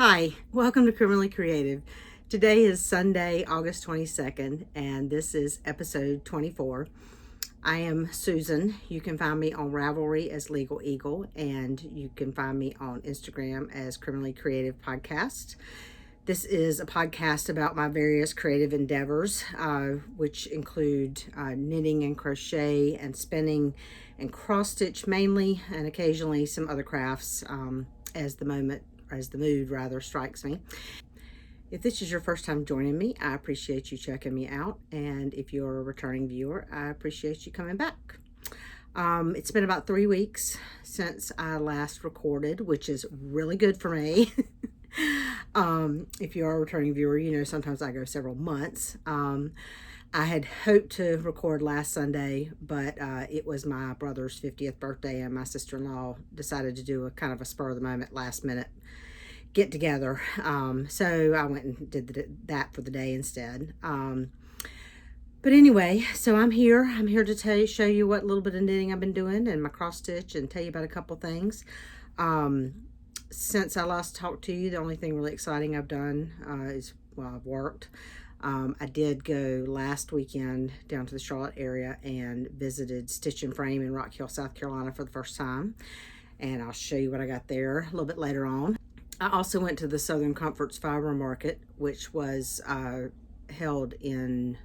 Hi, welcome to Criminally Creative. Today is Sunday, August 22nd, and this is episode 24. I am Susan. You can find me on Ravelry as Legal Eagle, and you can find me on Instagram as Criminally Creative Podcast. This is a podcast about my various creative endeavors, which include knitting and crochet and spinning and cross stitch mainly, and occasionally some other crafts as the mood rather strikes me. If this is your first time joining me, I appreciate you checking me out. And if you're a returning viewer, I appreciate you coming back. It's been about 3 weeks since I last recorded, which is really good for me. If you are a returning viewer, you know sometimes I go several months. I had hoped to record last Sunday, but it was my brother's 50th birthday, and my sister-in-law decided to do a kind of a spur-of-the-moment, last-minute get together. So I went and did that for the day instead. But anyway, so I'm here. I'm here to show you what little bit of knitting I've been doing and my cross stitch, and tell you about a couple things. Since I last talked to you, the only thing really exciting I've done I've worked. I did go last weekend down to the Charlotte area and visited Stitch and Frame in Rock Hill, South Carolina for the first time. And I'll show you what I got there a little bit later on. I also went to the Southern Comforts Fiber Market, which was held in,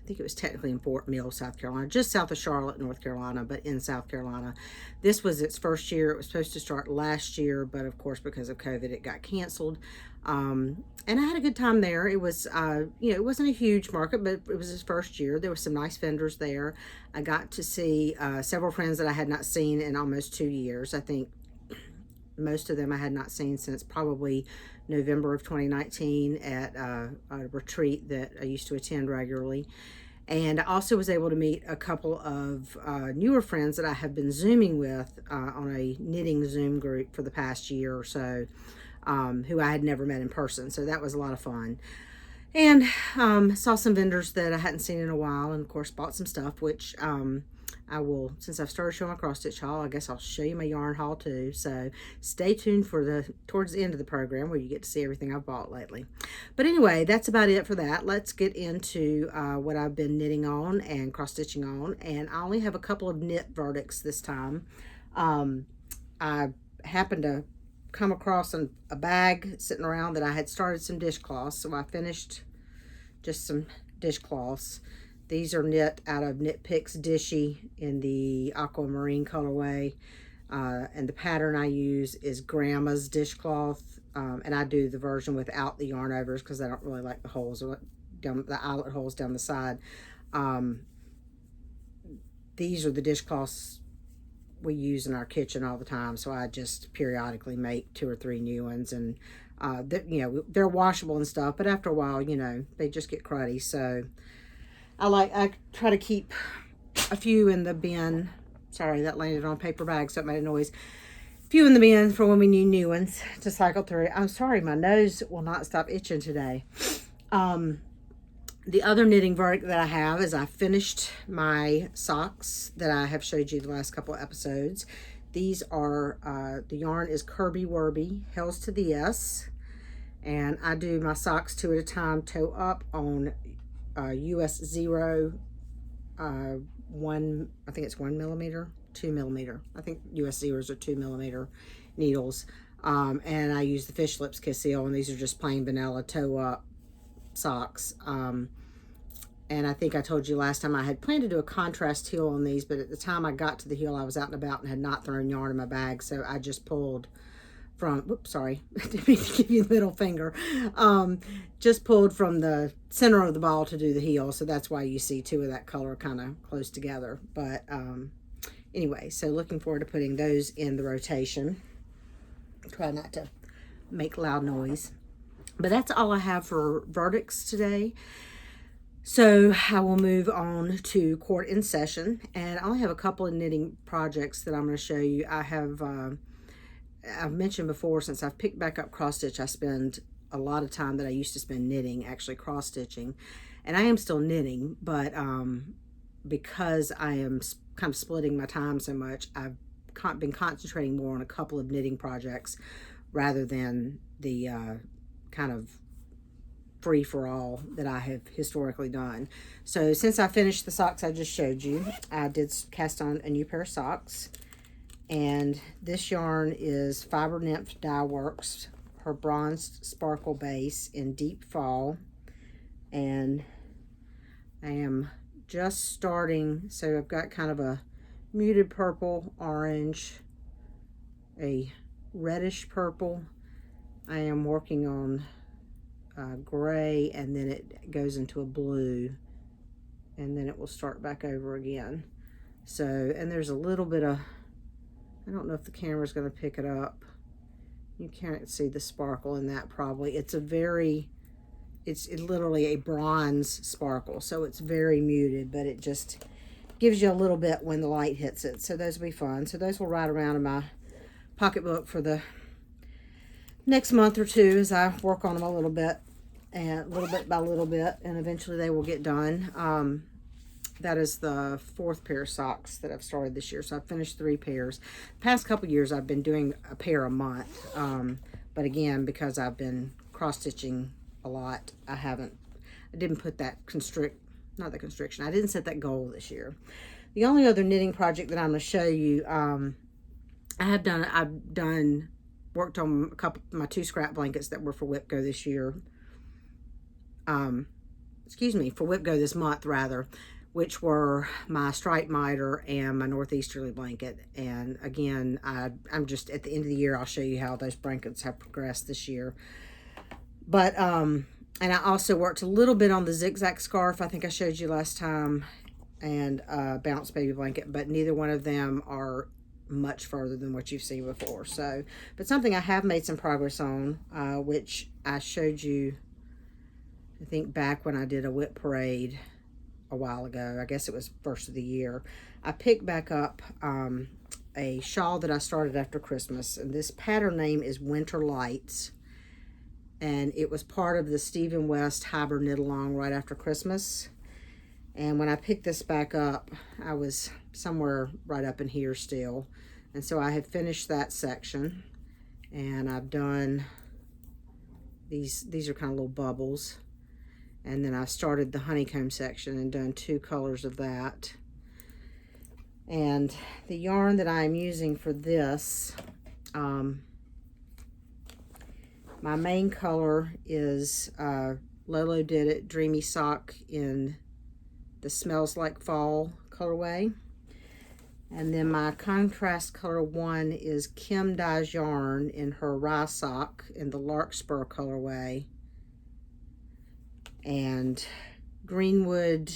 I think it was technically in Fort Mill, South Carolina, just south of Charlotte, North Carolina, but in South Carolina. This was its first year. It was supposed to start last year, but of course, because of COVID, it got canceled. And I had a good time there. It was, it wasn't a huge market, but it was his first year. There were some nice vendors there. I got to see several friends that I had not seen in almost 2 years. I think most of them I had not seen since probably November of 2019 at a retreat that I used to attend regularly. And I also was able to meet a couple of newer friends that I have been Zooming with on a knitting Zoom group for the past year or so, who I had never met in person. So that was a lot of fun. And saw some vendors that I hadn't seen in a while, and of course bought some stuff, which I will, since I've started showing my cross stitch haul, I guess I'll show you my yarn haul too. So stay tuned for towards the end of the program, where you get to see everything I've bought lately. But anyway, that's about it for that. Let's get into what I've been knitting on and cross stitching on. And I only have a couple of knit verdicts this time. I happened to come across a bag sitting around that I had started some dishcloths, so I finished just some dishcloths. These are knit out of Knit Picks Dishy in the aquamarine colorway, and the pattern I use is Grandma's dishcloth, and I do the version without the yarn overs because I don't really like the holes, or the eyelet holes down the side. These are the dishcloths we use in our kitchen all the time, so I just periodically make 2 or 3 new ones, and they're washable and stuff, but after a while, they just get cruddy. So I try to keep a few in the bin. Sorry, that landed on a paper bag, so it made a noise. A few in the bin for when we need new ones to cycle through. I'm sorry, my nose will not stop itching today. The other knitting verdict that I have is I finished my socks that I have showed you the last couple of episodes. These are, the yarn is Kirby Werby, Hells to the S. And I do my socks 2 at a time, toe up on US 0, I think it's 1 millimeter, 2 millimeter. I think US 0s are 2 millimeter needles. And I use the Fish Lips Kiss Heel, and these are just plain vanilla toe up socks. And I think I told you last time I had planned to do a contrast heel on these, but at the time I got to the heel, I was out and about and had not thrown yarn in my bag, so I just pulled from, whoops, sorry, didn't mean to give you the middle finger. Just pulled from the center of the ball to do the heel, so that's why you see 2 of that color kind of close together. But anyway, so looking forward to putting those in the rotation. Try not to make loud noise. But that's all I have for verdicts today. So I will move on to court in session, and I only have a couple of knitting projects that I'm going to show you. I've mentioned before, since I've picked back up cross stitch, I spend a lot of time that I used to spend knitting, actually cross stitching, and I am still knitting, but because I am kind of splitting my time so much, I've been concentrating more on a couple of knitting projects rather than the kind of free-for-all that I have historically done. So since I finished the socks I just showed you, I did cast on a new pair of socks. And this yarn is Fiber Nymph Dye Works, her bronzed sparkle base in Deep Fall. And I am just starting, so I've got kind of a muted purple, orange, a reddish purple. I am working on gray, and then it goes into a blue, and then it will start back over again. So, and there's a little bit of, I don't know if the camera's going to pick it up. You can't see the sparkle in that probably. It's literally a bronze sparkle, so it's very muted, but it just gives you a little bit when the light hits it. So those will be fun. So those will ride around in my pocketbook for the next month or two as I work on them a little bit, and little bit by little bit, and eventually they will get done. That is the 4th pair of socks that I've started this year. So I've finished 3 pairs. The past couple years I've been doing a pair a month. But again, because I've been cross-stitching a lot, I didn't put that not the constriction. I didn't set that goal this year. The only other knitting project that I'm going to show you, I've worked on a couple my 2 scrap blankets that were for WIPGO this year. For WIPGO this month rather, which were my striped miter and my northeasterly blanket. And again, I'm just at the end of the year, I'll show you how those blankets have progressed this year. But and I also worked a little bit on the zigzag scarf I think I showed you last time, and bounce baby blanket, but neither one of them are much further than what you've seen before. So, but something I have made some progress on, which I showed you I think back when I did a whip parade a while ago. I guess it was first of the year. I picked back up a shawl that I started after Christmas, and this pattern name is Winter Lights, and it was part of the Stephen West Hybrid Knit Along right after Christmas. And when I picked this back up, I was somewhere right up in here still, and so I had finished that section, and I've done these are kind of little bubbles. And then I started the honeycomb section and done 2 colors of that. And the yarn that I'm using for this, my main color is Lolo Did It Dreamy Sock in the Smells Like Fall colorway. And then my contrast color 1 is Kim Dyes Yarn in her Rye Sock in the Larkspur colorway. And Greenwood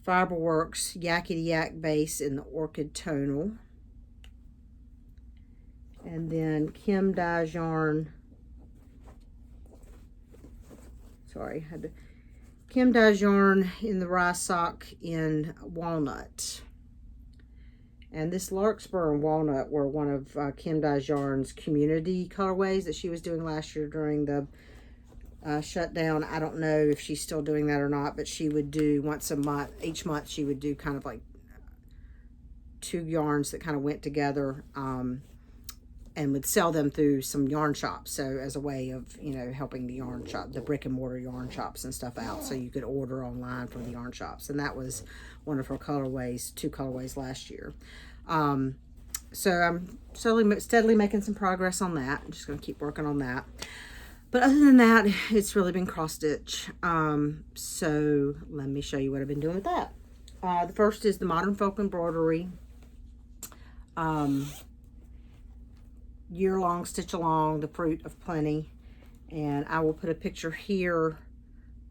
Fiberworks Yakety Yak base in the Orchid Tonal. And then Kim Dyes Yarn, Kim Dyes Yarn in the Rye Sock in Walnut. And this Larkspur and Walnut were one of Kim Dyes Yarn's community colorways that she was doing last year during the shutdown. I don't know if she's still doing that or not, but she would do once a month, each month she would do kind of like 2 yarns that kind of went together, and would sell them through some yarn shops. So as a way of, helping the yarn shop, the brick and mortar yarn shops and stuff out, so you could order online from the yarn shops. And that was one of her colorways, 2 colorways last year. So I'm steadily making some progress on that. I'm just going to keep working on that. But other than that, it's really been cross stitch. So let me show you what I've been doing with that. The first is the Modern Folk Embroidery year-long stitch along, the Fruit of Plenty. And I will put a picture here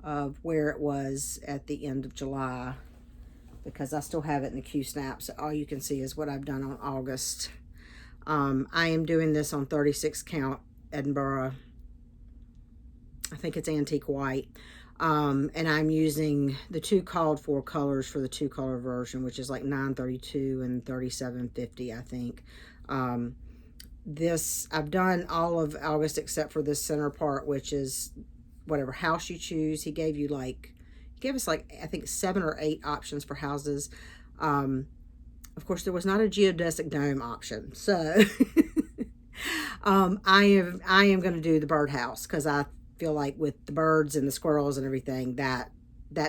of where it was at the end of July, because I still have it in the Q-snap. So all you can see is what I've done on August. I am doing this on 36 count Edinburgh. I think it's antique white. And I'm using the 2 called for colors for the 2 color version, which is like 932 and 3750, I think. This, I've done all of August except for this center part, which is whatever house you choose. He gave us like, I think 7 or 8 options for houses. Of course, there was not a geodesic dome option. So I am going to do the birdhouse because I feel like with the birds and the squirrels and everything, that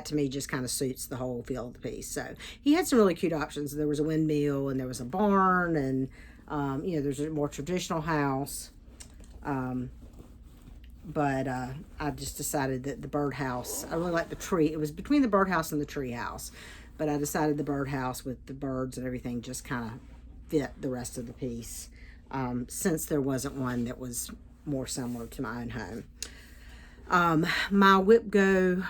to me just kind of suits the whole feel of the piece. So he had some really cute options. There was a windmill and there was a barn and there's a more traditional house. But I just decided that the birdhouse, I really like the tree. It was between the birdhouse and the tree house, but I decided the birdhouse with the birds and everything just kind of fit the rest of the piece, since there wasn't one that was more similar to my own home. My Whip Go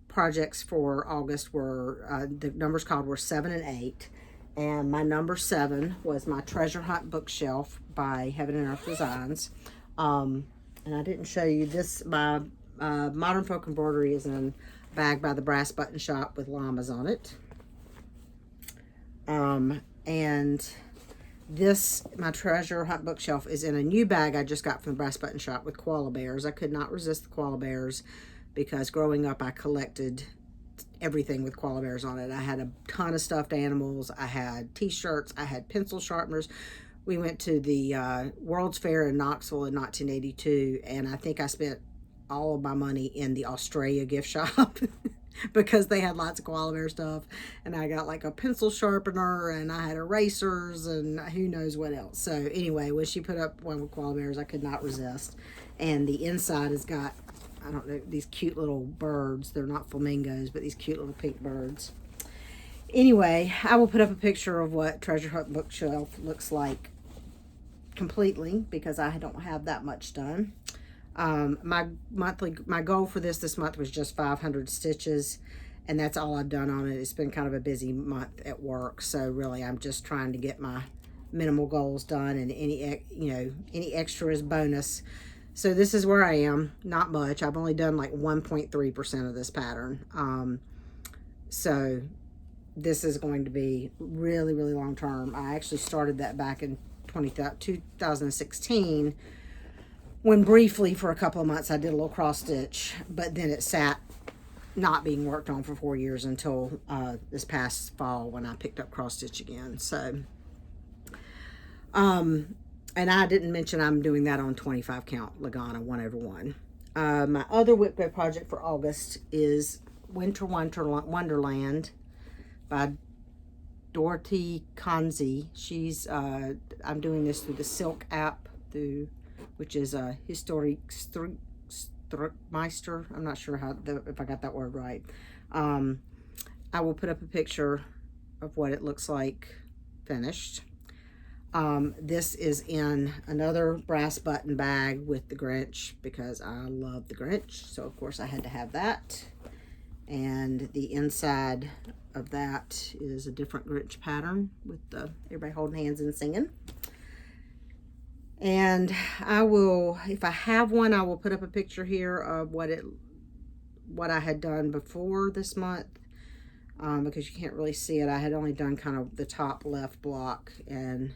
projects for August were, the numbers called were 7 and 8. And my number 7 was my Treasure Hunt bookshelf by Heaven and Earth Designs. And I didn't show you this. My Modern Folk Embroidery is in a bag by the Brass Button Shop with llamas on it. And this, my Treasure Hunt bookshelf, is in a new bag I just got from the Brass Button Shop with koala bears. I could not resist the koala bears because growing up I collected everything with koala bears on it. I had a ton of stuffed animals. I had t-shirts. I had pencil sharpeners. We went to the World's Fair in Knoxville in 1982, and I think I spent all of my money in the Australia gift shop because they had lots of koala bear stuff. And I got like a pencil sharpener, and I had erasers, and who knows what else. So anyway, when she put up one with koala bears, I could not resist. And the inside has got, I don't know, these cute little birds. They're not flamingos, but these cute little pink birds. Anyway, I will put up a picture of what Treasure Hunt bookshelf looks like completely because I don't have that much done. My goal for this month was just 500 stitches, and that's all I've done on it. It's been kind of a busy month at work, so really I'm just trying to get my minimal goals done, and any extra is bonus. So this is where I am. Not much. I've only done like 1.3% of this pattern. So this is going to be really, really long term. I actually started that back in 2016 when briefly for a couple of months I did a little cross stitch, but then it sat not being worked on for 4 years until this past fall when I picked up cross stitch again. So and I didn't mention I'm doing that on 25 count Lagana 1/1. My other Whip Go project for August is Winter Wonderland by Dorothy Kanzi. She's I'm doing this through the Silk app, which is a Historikmeister. I'm not sure if I got that word right. I will put up a picture of what it looks like finished. This is in another brass button bag with the Grinch because I love the Grinch, so of course I had to have that. And the inside of that is a different Grinch pattern with everybody holding hands and singing. And I will, if I have one, I will put up a picture here of what I had done before this month, because you can't really see it. I had only done kind of the top left block, and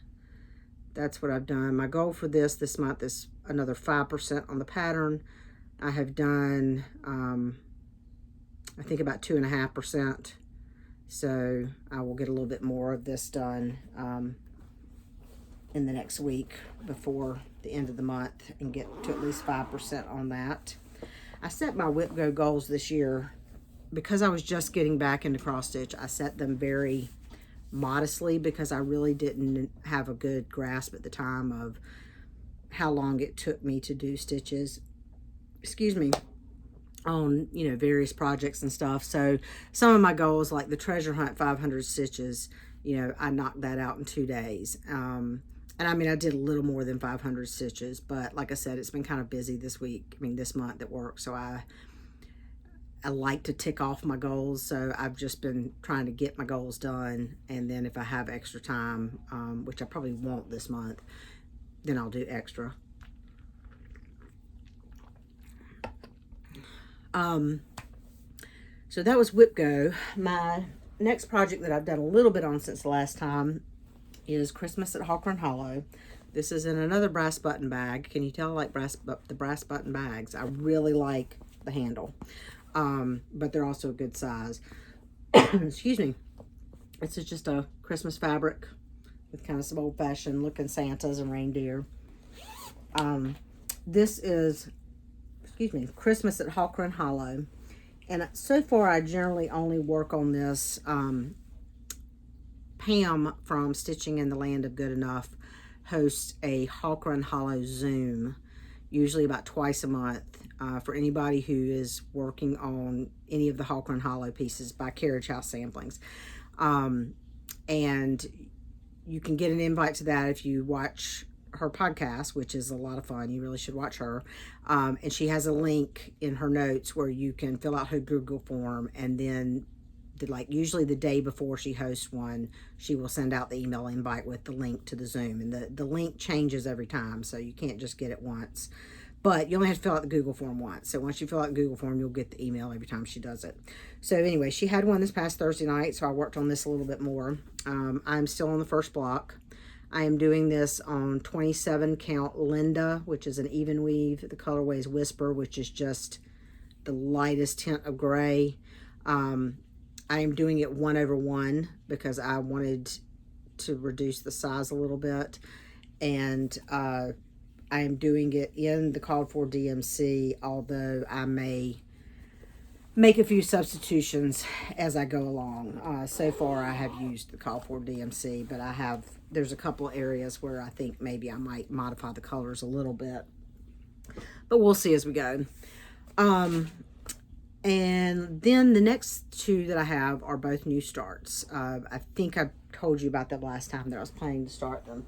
that's what I've done. My goal for this month is another 5% on the pattern. I have done I think about 2.5%. So I will get a little bit more of this done in the next week before the end of the month and get to at least 5% on that. I set my Whip Go goals this year because I was just getting back into cross stitch. I set them very modestly because I really didn't have a good grasp at the time of how long it took me to do stitches. Excuse me. On various projects and stuff. So some of my goals, like the Treasure Hunt 500 stitches, I knocked that out in 2 days. And I mean, I did a little more than 500 stitches, but like I said, it's been kind of busy this month at work. So I like to tick off my goals. So I've just been trying to get my goals done. And then if I have extra time, which I probably won't this month, then I'll do extra. So that was Whip Go. My next project that I've done a little bit on since the last time is Christmas at Hawker & Hollow. This is in another brass button bag. Can you tell I like the brass button bags? I really like the handle, but they're also a good size. Excuse me. This is just a Christmas fabric with kind of some old-fashioned looking Santas and reindeer. This is, excuse me, Christmas at Hawker and Hollow. And so far, I generally only work on this. Pam from Stitching in the Land of Good Enough hosts a Hawker and Hollow Zoom, usually about twice a month, for anybody who is working on any of the Hawker and Hollow pieces by Carriage House Samplings. And you can get an invite to that if you watch her podcast, which is a lot of fun. You really should watch her. And she has a link in her notes where you can fill out her Google form, and then usually the day before she hosts one, she will send out the email invite with the link to the Zoom. And the link changes every time, so you can't just get it once. But you only have to fill out the Google form once. So once you fill out the Google form, you'll get the email every time she does it. So anyway, she had one this past Thursday night, so I worked on this a little bit more. I'm still on the first block. I am doing this on 27 count Linda, which is an even weave. The colorway is Whisper, which is just the lightest tint of gray. I am doing it 1/1 because I wanted to reduce the size a little bit. And I am doing it in the called for DMC, although I may make a few substitutions as I go along. So far I have used the called for DMC, but there's a couple areas where I think maybe I might modify the colors a little bit. But we'll see as we go. And then the next two that I have are both new starts. I think I told you about that last time that I was planning to start them.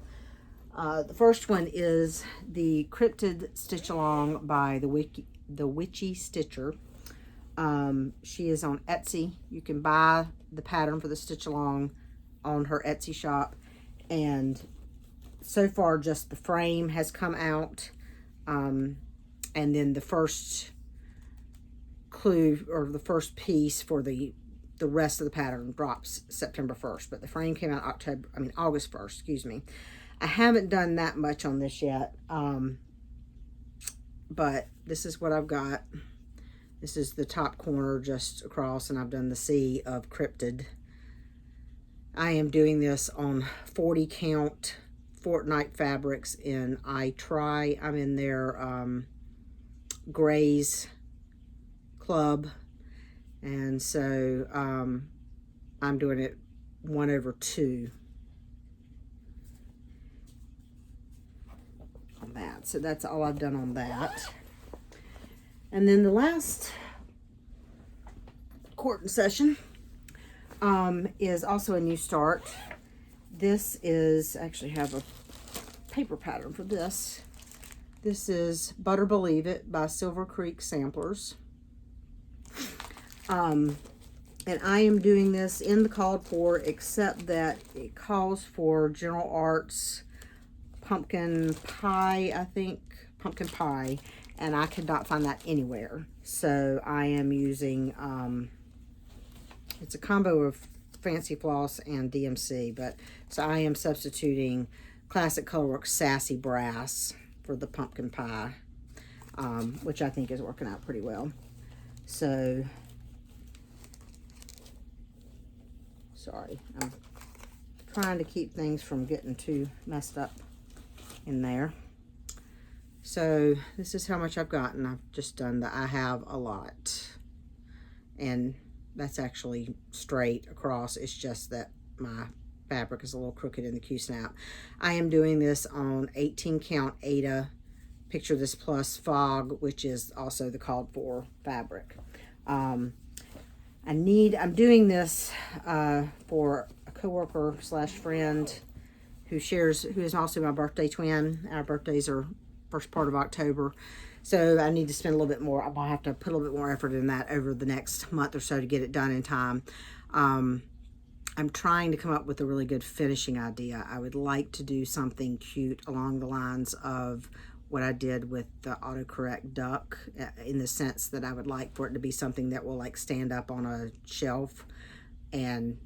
The first one is the Cryptid Stitch Along by the Witchy Stitcher. She is on Etsy. You can buy the pattern for the Stitch Along on her Etsy shop. And so far just the frame has come out. And then the first clue, or the first piece for the rest of the pattern, drops September 1st, but the frame came out August 1st, excuse me. I haven't done that much on this yet, but this is what I've got. This is the top corner just across, and I've done the C of Cryptid. I am doing this on 40 count Fortnite fabrics in I Try. I'm in their Grays Club, and so I'm doing it 1/2 on that. So that's all I've done on that. And then the last quarton session is also a new start. This is, actually have a paper pattern for this. This is Butter Believe It by Silver Creek Samplers. And I am doing this in the called for, except that it calls for General Arts pumpkin pie, I think, pumpkin pie, and I could not find that anywhere. So I am using, it's a combo of Fancy Floss and DMC, but so I am substituting Classic Colorworks Sassy Brass for the pumpkin pie, which I think is working out pretty well. So, sorry, I'm trying to keep things from getting too messed up in there. So this is how much I've gotten. I've just done I have a lot, and that's actually straight across. It's just that my fabric is a little crooked in the Q-snap. I am doing this on 18 count Ada Picture This Plus Fog, which is also the called for fabric. I'm doing this for a coworker / friend who is also my birthday twin. Our birthdays are first part of October, so I need to spend a little bit more. I'll have to put a little bit more effort in that over the next month or so to get it done in time. I'm trying to come up with a really good finishing idea. I would like to do something cute along the lines of what I did with the autocorrect duck, in the sense that I would like for it to be something that will like stand up on a shelf. And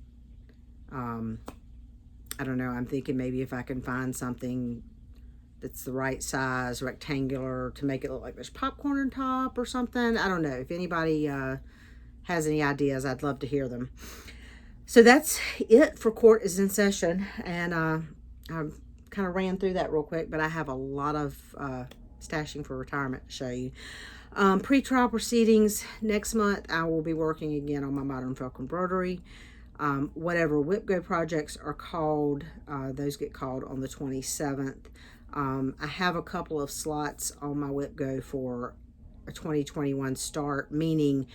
I don't know, I'm thinking maybe if I can find something that's the right size, rectangular, to make it look like there's popcorn on top or something. I don't know. If anybody has any ideas, I'd love to hear them. So that's it for Court is in Session. And I'm kind of ran through that real quick, but I have a lot of stashing for retirement to show you. Pre-trial proceedings. Next month, I will be working again on my modern felt embroidery. Whatever WhipGo projects are called, those get called on the 27th. I have a couple of slots on my WhipGo for a 2021 start, meaning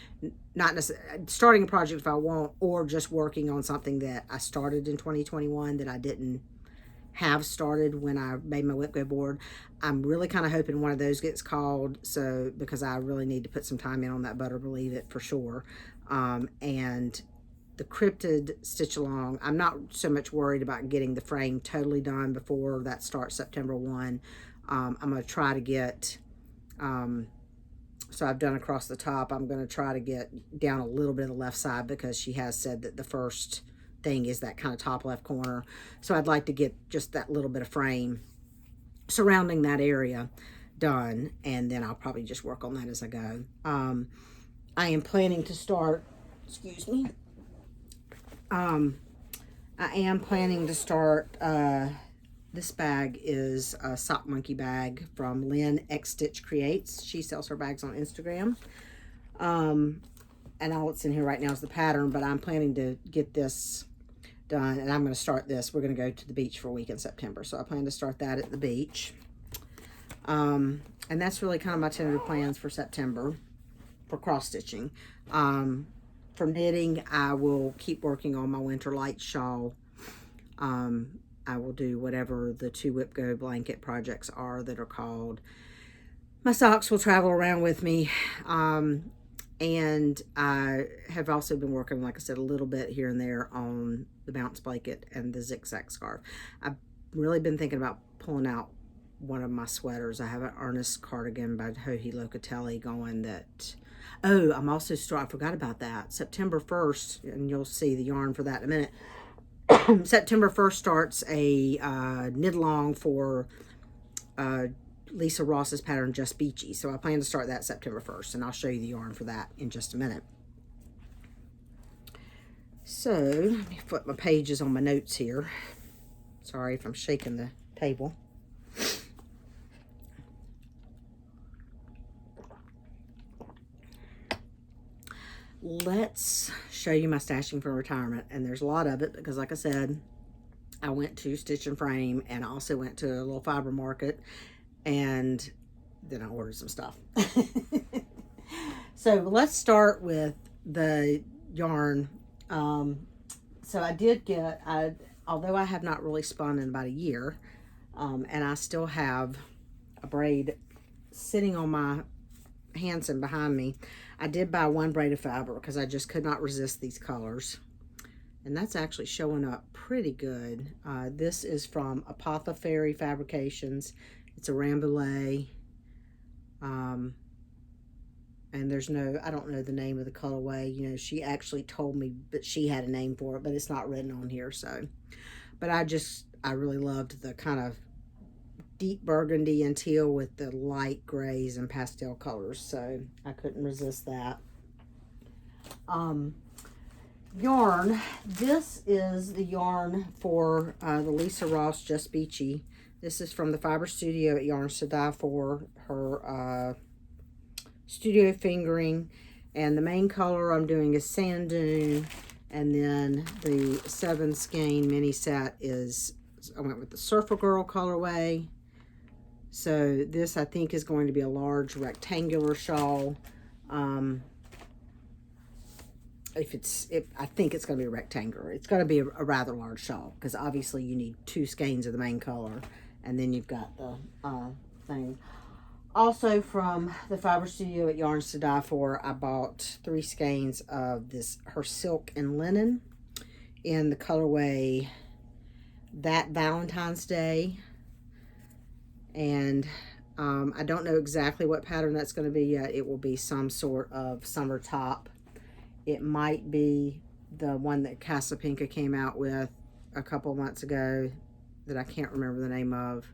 not necessarily starting a project if I want, or just working on something that I started in 2021 that I didn't have started when I made my WhipGo board. I'm really kind of hoping one of those gets called, so because I really need to put some time in on that Butter Believe It for sure. And the cryptid stitch along, I'm not so much worried about getting the frame totally done before that starts September 1. I'm going to try to get, so I've done across the top. I'm going to try to get down a little bit of the left side because she has said that the first thing is that kind of top left corner. So I'd like to get just that little bit of frame surrounding that area done, and then I'll probably just work on that as I go. I am planning to start, excuse me, I am planning to start, this bag is a Sock Monkey bag from Lynn X Stitch Creates. She sells her bags on Instagram. And all it's in here right now is the pattern, but I'm planning to get this done, and I'm going to start this. We're going to go to the beach for a week in September, so I plan to start that at the beach. And that's really kind of my tentative plans for September for cross stitching. For knitting, I will keep working on my winter light shawl. I will do whatever the 2 WhipGo blanket projects are that are called. My socks will travel around with me. And I have also been working, like I said, a little bit here and there on the bounce blanket and the zigzag scarf. I've really been thinking about pulling out one of my sweaters. I have an Ernest cardigan by Joji Locatelli going that, oh, I'm also I forgot about that. September 1st, and you'll see the yarn for that in a minute. September 1st starts a knit along for Lisa Ross's pattern Just Beachy. So I plan to start that September 1st, and I'll show you the yarn for that in just a minute. So let me flip my pages on my notes here. Sorry if I'm shaking the table. Let's show you my stashing for retirement, and there's a lot of it because, like I said, I went to Stitch and Frame, and I also went to a little fiber market, and then I ordered some stuff. So let's start with the yarn. So I did get, although I have not really spun in about a year, and I still have a braid sitting on my Hanson behind me, I did buy 1 braid of fiber because I just could not resist these colors. And that's actually showing up pretty good. This is from Apothecary Fabrications. It's a Rambouillet. And there's no, I don't know the name of the colorway. You know, she actually told me that she had a name for it, but it's not written on here. So, but I really loved the kind of deep burgundy and teal with the light grays and pastel colors, so I couldn't resist that. Yarn, this is the yarn for the Lisa Ross Just Beachy. This is from the Fiber Studio at Yarns to Die For, her studio fingering, and the main color I'm doing is Sand Dune, and then the 7 skein mini set is, I went with the Surfer Girl colorway. So this, I think, is going to be a large rectangular shawl. I think it's going to be a rectangular. It's going to be a rather large shawl because obviously you need 2 skeins of the main color, and then you've got the thing. Also from the Fiber Studio at Yarns to Die For, I bought 3 skeins of this, her silk and linen, in the colorway That Valentine's Day. And I don't know exactly what pattern that's going to be yet. It will be some sort of summer top. It might be the one that Casapinka came out with a couple months ago that I can't remember the name of.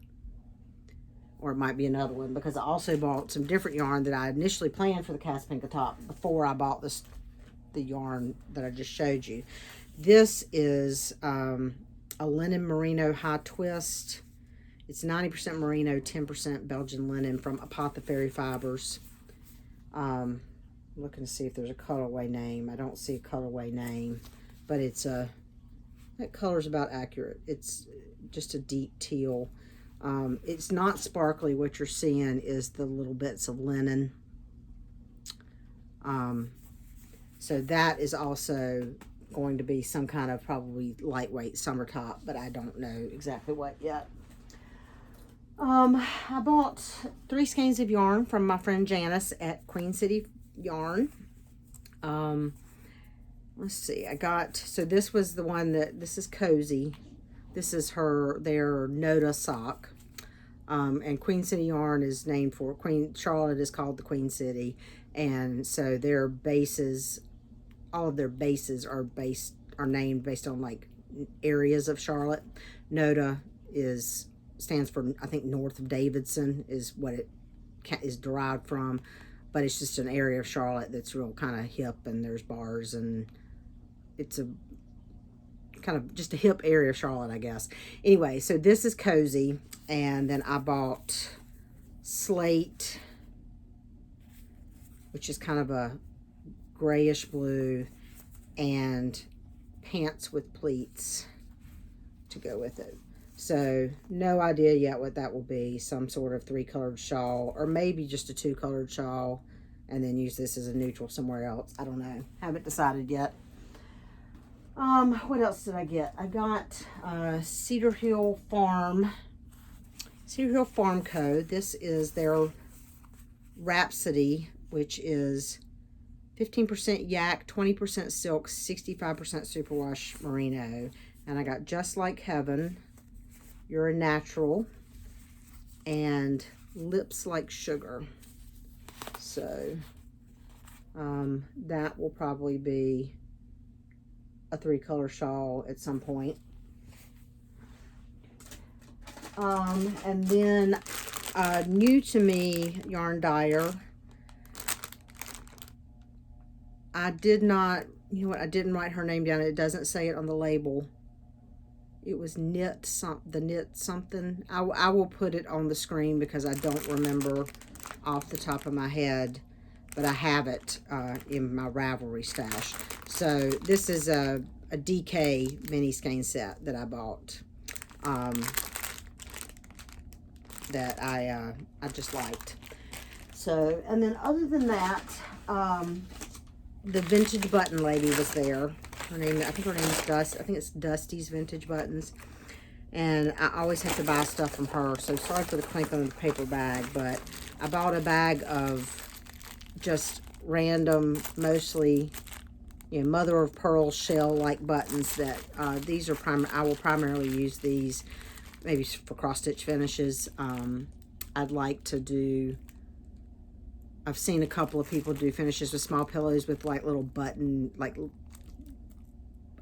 Or it might be another one, because I also bought some different yarn that I initially planned for the Casapinka top before I bought the yarn that I just showed you. This is a linen merino high twist. It's 90% merino, 10% Belgian linen from Apothecary Fibers. Looking to see if there's a colorway name. I don't see a colorway name, but it's a, that color's about accurate. It's just a deep teal. It's not sparkly. What you're seeing is the little bits of linen. So that is also going to be some kind of probably lightweight summer top, but I don't know exactly what yet. I bought 3 skeins of yarn from my friend Janice at Queen City Yarn. Let's see, I got, so this was the one that, this is Cozy. This is their Noda sock. And Queen City Yarn is named for Charlotte is called the Queen City. And so their bases, all of their bases are named based on like areas of Charlotte. Noda stands for, I think, north of Davidson is what it is derived from, but it's just an area of Charlotte that's real kind of hip, and there's bars, and it's a kind of just a hip area of Charlotte, I guess. Anyway, so this is Cozy, and then I bought Slate, which is kind of a grayish blue, and pants with pleats to go with it. So no idea yet what that will be. Some sort of 3-colored shawl, or maybe just a 2-colored shawl, and then use this as a neutral somewhere else. I don't know. Haven't decided yet. What else did I get? I got Cedar Hill Farm Co. This is their Rhapsody, which is 15% yak, 20% silk, 65% superwash merino. And I got Just Like Heaven, You're a Natural, and Lips Like Sugar. So that will probably be a 3-color shawl at some point. And then new to me yarn dyer. I did not, you know what, I didn't write her name down. It doesn't say it on the label. It was knit something. I will put it on the screen because I don't remember off the top of my head, but I have it in my Ravelry stash. So this is a DK mini skein set that I bought, that I just liked. So, and then other than that, the Vintage Button lady was there. Her name, I think her name is Dust. I think it's Dusty's Vintage Buttons. And I always have to buy stuff from her. So sorry for the clink on the paper bag, but I bought a bag of just random, mostly, you know, mother of pearl shell-like buttons that these are I will primarily use these maybe for cross-stitch finishes. I'd like to do, I've seen a couple of people do finishes with small pillows with like little button, like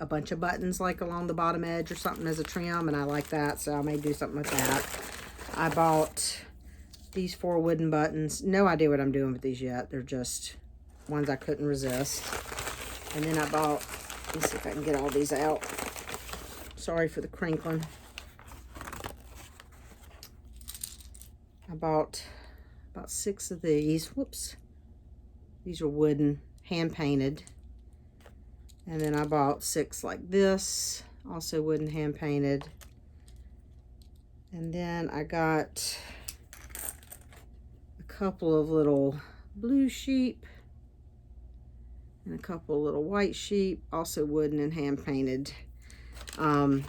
a bunch of buttons like along the bottom edge or something as a trim, and I like that, so I may do something with that. I bought these 4 wooden buttons. No idea what I'm doing with these yet. They're just ones I couldn't resist. And then I bought, let's see if I can get all these out. Sorry for the crinkling. I bought about 6 of these. Whoops. These are wooden, hand painted. And then I bought 6 like this, also wooden, hand painted. And then I got a couple of little blue sheep and a couple of little white sheep, also wooden and hand painted. I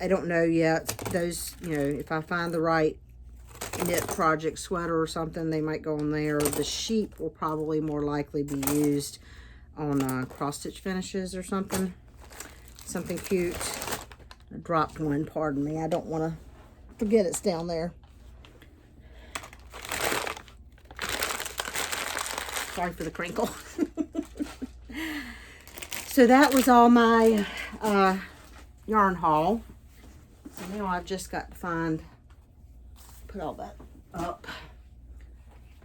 don't know yet. Those, you know, if I find the right knit project sweater or something, they might go on there. The sheep will probably more likely be used on cross-stitch finishes or something cute. I dropped one, pardon me. I don't want to forget it's down there. Sorry for the crinkle. So that was all my yarn haul. So now I've just got to put all that up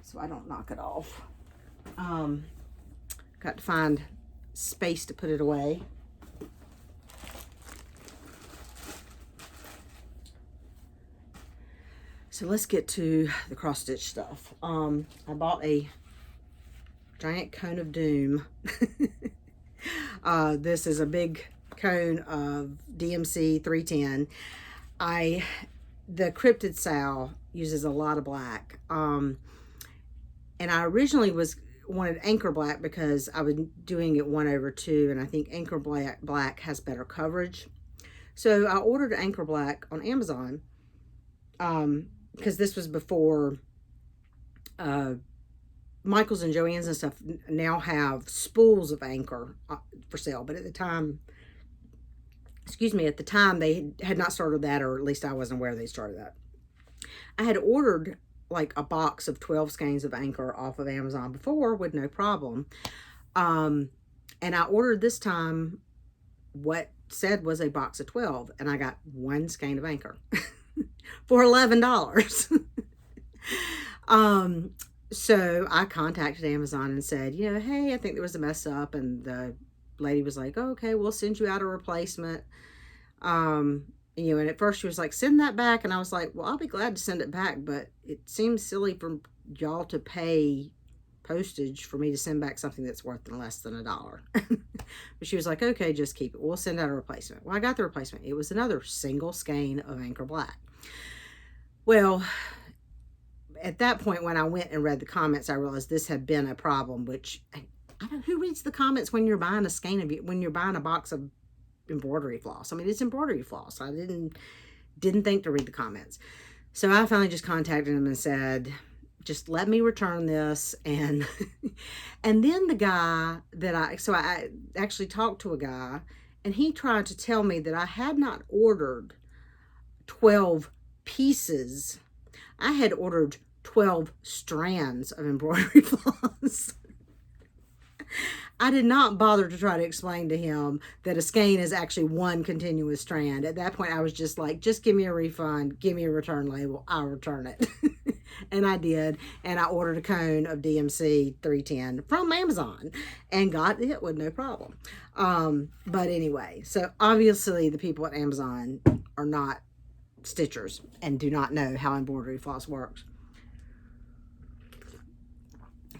so I don't knock it off. Got to find space to put it away. So let's get to the cross stitch stuff. I bought a giant cone of doom. This is a big cone of DMC 310. The Cryptid Sow uses a lot of black. And I originally wanted anchor black because I was doing it 1/2, and I think anchor black has better coverage. So I ordered anchor black on Amazon, because this was before Michaels and Joann's and stuff now have spools of anchor for sale. But at the time, they had not started that, or at least I wasn't aware they started that. I had ordered like a box of 12 skeins of anchor off of Amazon before with no problem. And I ordered this time what said was a box of 12, and I got 1 skein of anchor for $11. So I contacted Amazon and said, hey, I think there was a mess up, and the lady was like, oh, okay, we'll send you out a replacement. And at first she was like, send that back, and I was like, well, I'll be glad to send it back, but it seems silly for y'all to pay postage for me to send back something that's worth less than $1. But she was like, okay, just keep it, we'll send out a replacement. Well, I got the replacement. It was another single skein of anchor black. Well, at that point, when I went and read the comments, I realized this had been a problem, which I don't, who reads the comments when you're buying when you're buying a box of embroidery floss? I mean, it's embroidery floss. I didn't think to read the comments. So I finally just contacted them and said, just let me return this. And and then the guy so I actually talked to a guy, and he tried to tell me that I had not ordered 12 pieces. I had ordered 12 strands of embroidery floss. I did not bother to try to explain to him that a skein is actually one continuous strand. At that point, I was just like, just give me a refund, give me a return label, I'll return it. And I did, and I ordered a cone of DMC 310 from Amazon and got it with no problem. But anyway, so obviously the people at Amazon are not stitchers and do not know how embroidery floss works.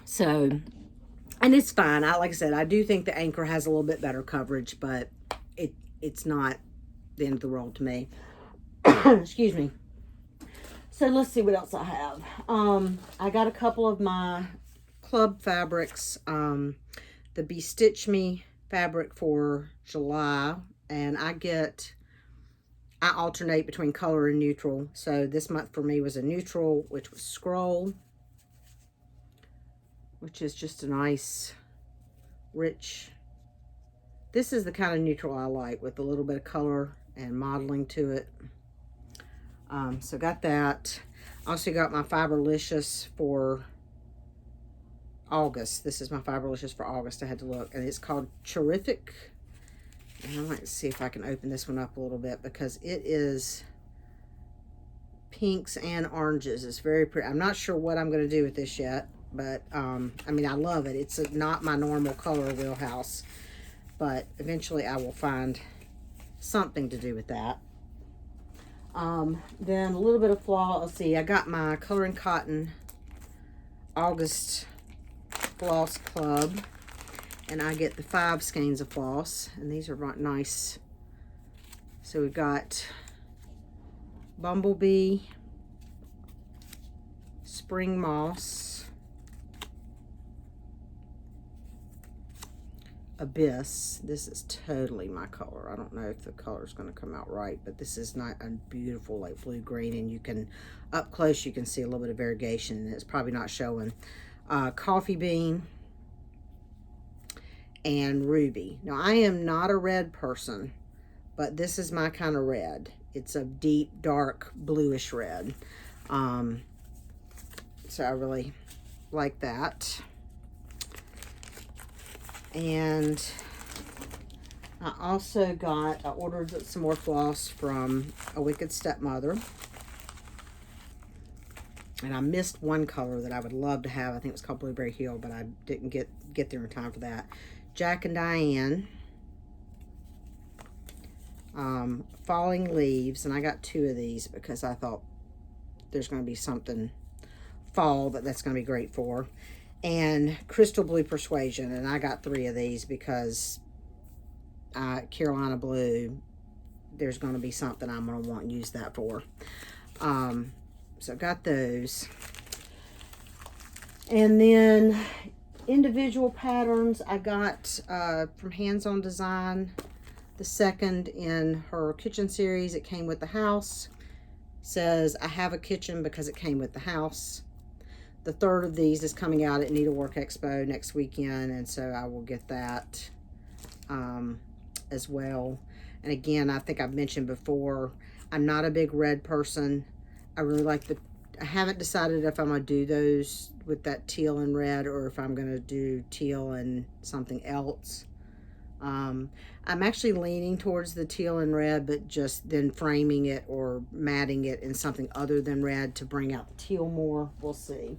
So, and it's fine. Like I said, I do think the anchor has a little bit better coverage, but it's not the end of the world to me. Excuse me. So let's see what else I have. I got a couple of my club fabrics, the Bestitch Me fabric for July, and I alternate between color and neutral. So this month for me was a neutral, which was Scroll, which is just a nice, rich. This is the kind of neutral I like, with a little bit of color and modeling to it. So got that. Also got my Fiberlicious for August. This is my Fiberlicious for August. I had to look, and it's called Terrific. And I might see if I can open this one up a little bit, because it is pinks and oranges. It's very pretty. I'm not sure what I'm going to do with this yet, but I mean, I love it. It's not my normal color wheelhouse, but eventually I will find something to do with that. Then a little bit of floss. Let's see, I got my Coloring Cotton August Floss Club, and I get the 5 skeins of floss, and these are nice. So we've got Bumblebee, Spring Moss, Abyss. This is totally my color. I don't know if the color is going to come out right, but this is not a beautiful like blue green, and you can up close you can see a little bit of variegation, and it's probably not showing. Coffee Bean and Ruby. Now I am not a red person, but this is my kind of red. It's a deep dark bluish red, so I really like that. And I also I ordered some more floss from A Wicked Stepmother. And I missed one color that I would love to have. I think it was called Blueberry Hill, but I didn't get there in time for that. Jack and Diane. Falling Leaves. And I got 2 of these because I thought there's going to be something fall that's going to be great for. And Crystal Blue Persuasion, and I got 3 of these because Carolina Blue, there's going to be something I'm going to want to use that for. So I got those. And then individual patterns I got from Hands On Design, the second in her kitchen series. It came with the house. Says I have a kitchen because it came with the house. The third of these is coming out at Needlework Expo next weekend, and so I will get that as well. And again, I think I've mentioned before, I'm not a big red person. I really like I haven't decided if I'm going to do those with that teal and red or if I'm going to do teal and something else. I'm actually leaning towards the teal and red, but just then framing it or matting it in something other than red to bring out the teal more. We'll see.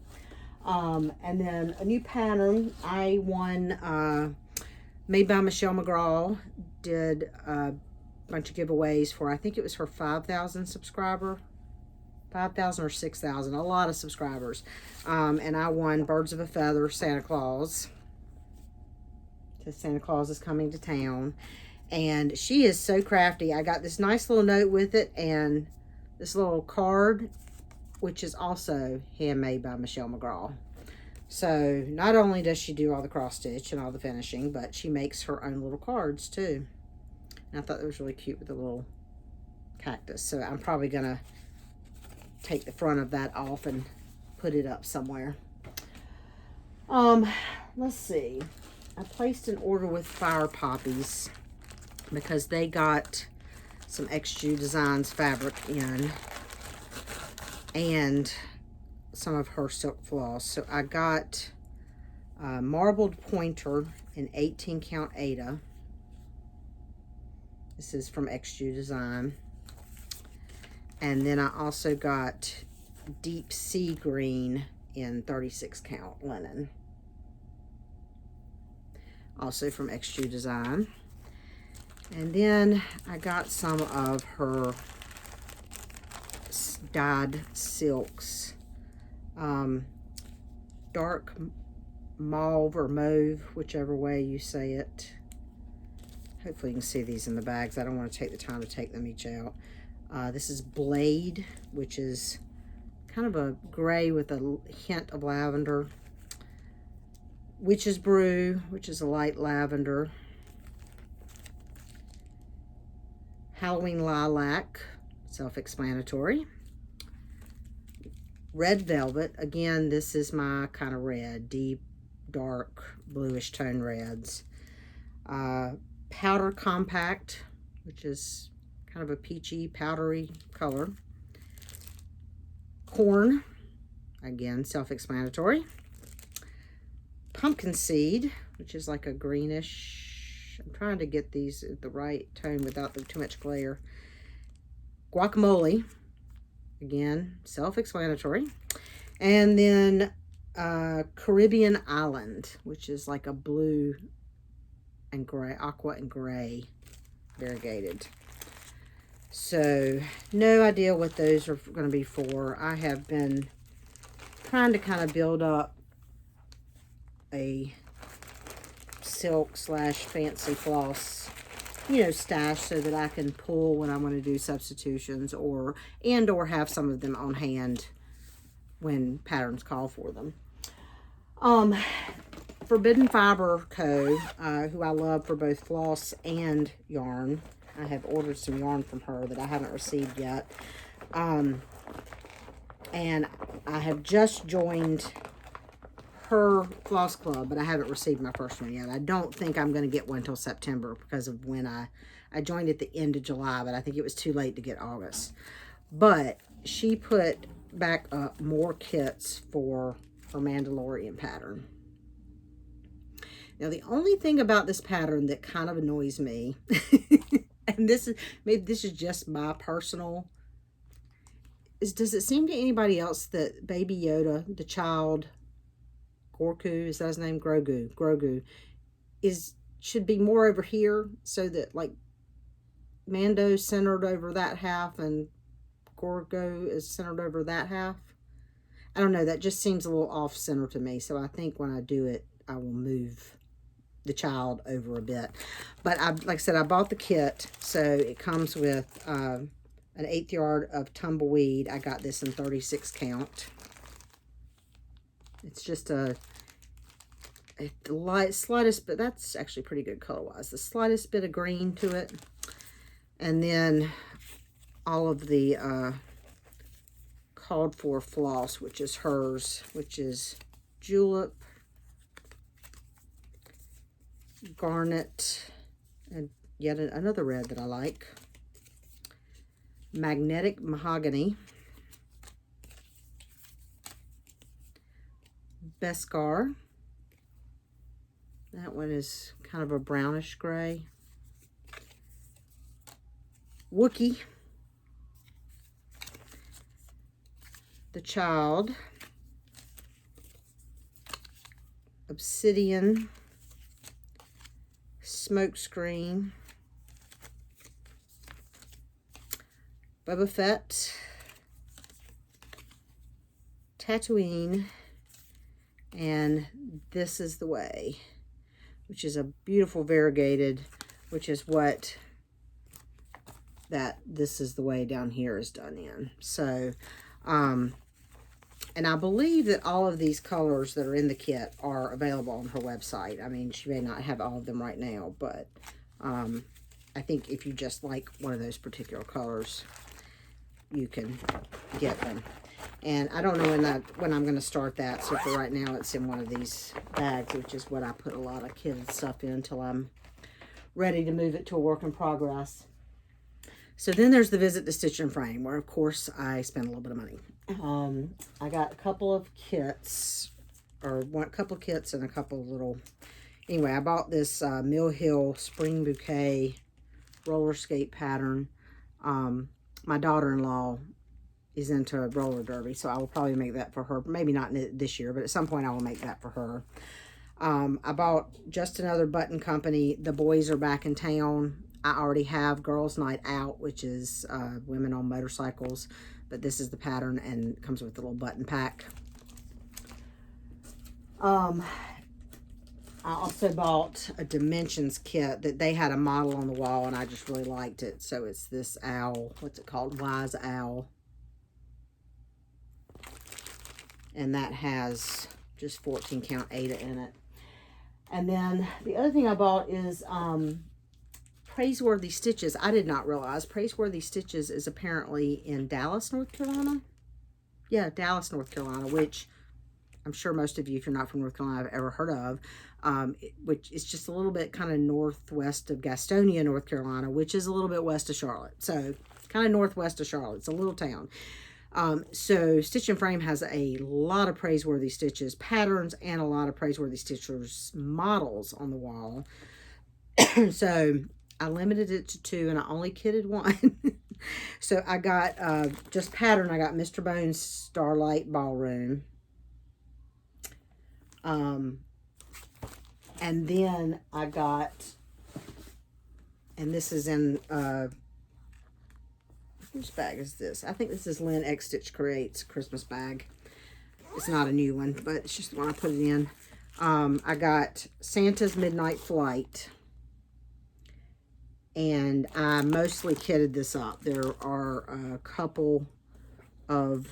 And then a new pattern I won, made by Michelle McGraw, did a bunch of giveaways for, I think it was her 5,000 subscriber. 5,000 or 6,000, a lot of subscribers. And I won Birds of a Feather Santa Claus. So Santa Claus is coming to town. And she is so crafty. I got this nice little note with it and this little card, which is also handmade by Michelle McGraw. So not only does she do all the cross stitch and all the finishing, but she makes her own little cards too. And I thought that was really cute with the little cactus. So I'm probably going to take the front of that off and put it up somewhere. Let's see. I placed an order with Fire Poppies because they got some XJU Designs fabric in and some of her silk floss. So I got a marbled pointer in 18 count Aida. This is from XJU Design. And then I also got Deep Sea Green in 36 count linen. Also from XJU Design. And then I got some of her dyed silks. Dark mauve or mauve, whichever way you say it. Hopefully you can see these in the bags. I don't want to take the time to take them each out. This is Blade, which is kind of a gray with a hint of lavender. Witch's Brew, which is a light lavender. Halloween Lilac, self-explanatory. Red Velvet, again, this is my kind of red, deep, dark, bluish tone reds. Powder Compact, which is kind of a peachy, powdery color. Corn, again, self-explanatory. Pumpkin Seed, which is like a greenish. I'm trying to get these at the right tone without too much glare. Guacamole, again, self-explanatory. And then Caribbean Island, which is like a blue and gray, aqua and gray variegated. So, no idea what those are going to be for. I have been trying to kind of build up a silk / fancy floss, you know, stash so that I can pull when I want to do substitutions or have some of them on hand when patterns call for them. Forbidden Fiber Co., who I love for both floss and yarn. I have ordered some yarn from her that I haven't received yet. And I have just joined her floss club, but I haven't received my first one yet. I don't think I'm going to get one until September because of when I joined at the end of July, but I think it was too late to get August. But she put back up more kits for her Mandalorian pattern. Now, the only thing about this pattern that kind of annoys me, and maybe this is just my personal, does it seem to anybody else that Baby Yoda, the child, Gorku, is that his name? Grogu, should be more over here so that like Mando's centered over that half and Gorgo is centered over that half. I don't know, that just seems a little off center to me. So I think when I do it, I will move the child over a bit. But like I said, I bought the kit. So it comes with an 1/8 yard of tumbleweed. I got this in 36 count. It's just the slightest, but that's actually pretty good color-wise. The slightest bit of green to it. And then all of the called for floss, which is hers, which is julep, garnet, and yet another red that I like, magnetic mahogany, Beskar. That one is kind of a brownish gray. Wookie. The Child. Obsidian. Smokescreen. Boba Fett. Tatooine. And This Is the Way, which is a beautiful variegated, which is what that This Is the Way down here is done in. So, and I believe that all of these colors that are in the kit are available on her website. I mean, she may not have all of them right now, but I think if you just like one of those particular colors, you can get them. And I don't know when I'm going to start that. So for right now, it's in one of these bags, which is what I put a lot of kids' stuff in until I'm ready to move it to a work in progress. So then there's the visit to Stitch and Frame, where, of course, I spent a little bit of money. I got a couple of kits, or a couple of kits and a couple of little... Anyway, I bought this Mill Hill Spring Bouquet roller skate pattern. My daughter-in-law is into roller derby, so I will probably make that for her. Maybe not this year, but at some point I will make that for her. I bought Just Another Button Company. The boys are back in town. I already have Girls Night Out, which is women on motorcycles, but this is the pattern and comes with a little button pack. I also bought a Dimensions kit that they had a model on the wall, and I just really liked it. So it's this owl. What's it called? Wise Owl. And that has just 14 count Ada in it. And then the other thing I bought is Praiseworthy Stitches. I did not realize Praiseworthy Stitches is apparently in Dallas, North Carolina. Yeah, Dallas, North Carolina, which I'm sure most of you, if you're not from North Carolina, have ever heard of. Which is just a little bit kind of northwest of Gastonia, North Carolina, which is a little bit west of Charlotte. So kind of northwest of Charlotte. It's a little town. So Stitch and Frame has a lot of Praiseworthy Stitches patterns and a lot of Praiseworthy Stitches models on the wall. So I limited it to 2 and I only kitted 1. So I got just pattern. I got Mr. Bones Starlight Ballroom. And then I got, and this is in whose bag is this? I think this is Lynn X Stitch Creates Christmas bag. It's not a new one, but it's just the one I put it in. I got Santa's Midnight Flight. And I mostly kitted this up. There are a couple of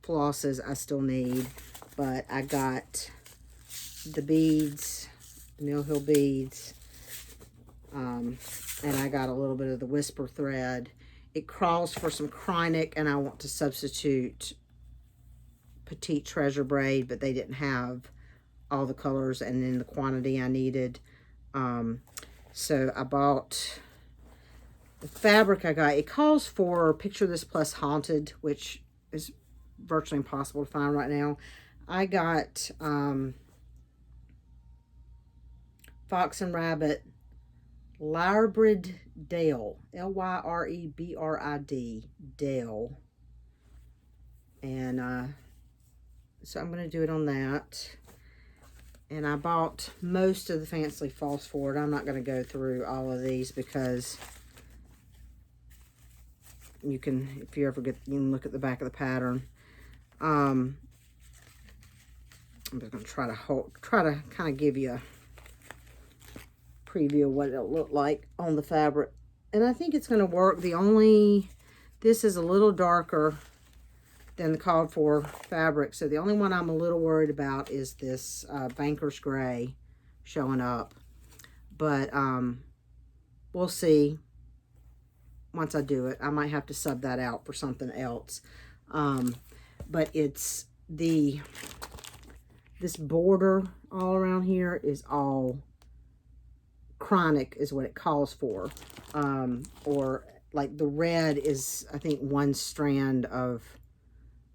flosses I still need. But I got the beads, Mill Hill beads. And I got a little bit of the Whisper thread. It crawls for some Krynic, and I want to substitute Petite Treasure braid, but they didn't have all the colors and in the quantity I needed. So I bought the fabric I got. It calls for Picture This Plus Haunted, which is virtually impossible to find right now. I got Fox and Rabbit Lyrebrid Dale, Lyrebrid Dale, and so I'm going to do it on that. And I bought most of the Fancy Falls Forward. I'm not going to go through all of these because you can, if you ever get, you can look at the back of the pattern. I'm just going to try to kind of give you a preview of what it'll look like on the fabric. And I think it's going to work. This is a little darker than the called for fabric. So the only one I'm a little worried about is this Banker's Gray showing up. But we'll see once I do it. I might have to sub that out for something else. But it's this border all around here is all chronic is what it calls for. Or like the red is, I think, one strand of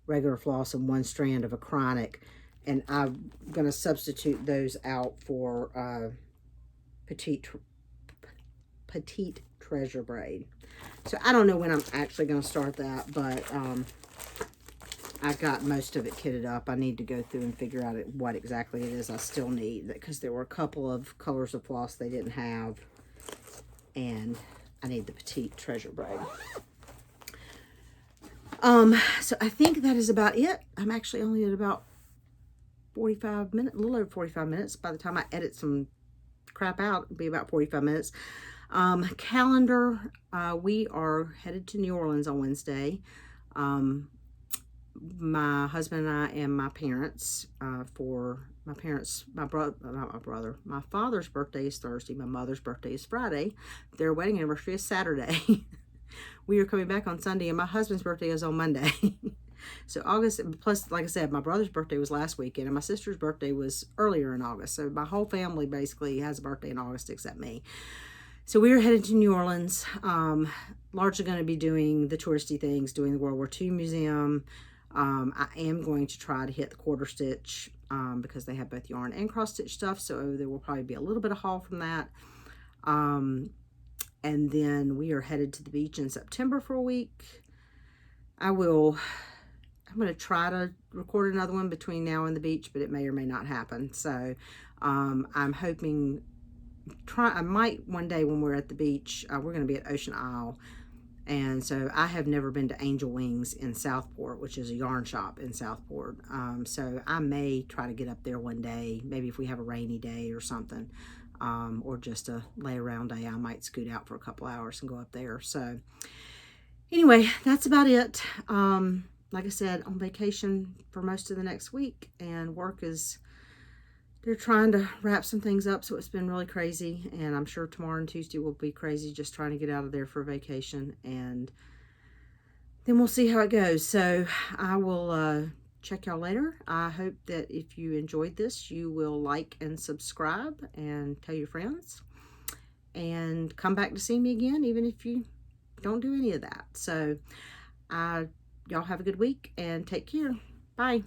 regular floss and one strand of a chronic. And I'm going to substitute those out for petite treasure braid. So I don't know when I'm actually going to start that, but I got most of it kitted up. I need to go through and figure out what exactly it is I still need, because there were a couple of colors of floss they didn't have, and I need the petite treasure braid. So I think that is about it. I'm actually only at about 45 minutes, a little over 45 minutes. By the time I edit some crap out, it'll be about 45 minutes. Calendar, we are headed to New Orleans on Wednesday. My husband and I and my parents, my father's birthday is Thursday, my mother's birthday is Friday, their wedding anniversary is Saturday. We are coming back on Sunday, and my husband's birthday is on Monday. So August, plus, like I said, my brother's birthday was last weekend, and my sister's birthday was earlier in August. So my whole family basically has a birthday in August except me. So we are headed to New Orleans, largely going to be doing the touristy things, doing the World War II Museum. I am going to try to hit the quarter stitch because they have both yarn and cross stitch stuff. So there will probably be a little bit of haul from that. And then we are headed to the beach in September for a week. I'm going to try to record another one between now and the beach, but it may or may not happen. So I'm hoping, I might one day when we're at the beach, we're going to be at Ocean Isle. And so I have never been to Angel Wings in Southport, which is a yarn shop in Southport. So I may try to get up there one day, maybe if we have a rainy day or something, or just a lay around day. I might scoot out for a couple hours and go up there. So anyway, that's about it. Like I said, on vacation for most of the next week, and work is, they're trying to wrap some things up, so it's been really crazy, and I'm sure tomorrow and Tuesday will be crazy, just trying to get out of there for vacation, and then we'll see how it goes. So I will check y'all later. I hope that if you enjoyed this, you will like and subscribe and tell your friends, and come back to see me again, even if you don't do any of that. So y'all have a good week, and take care. Bye.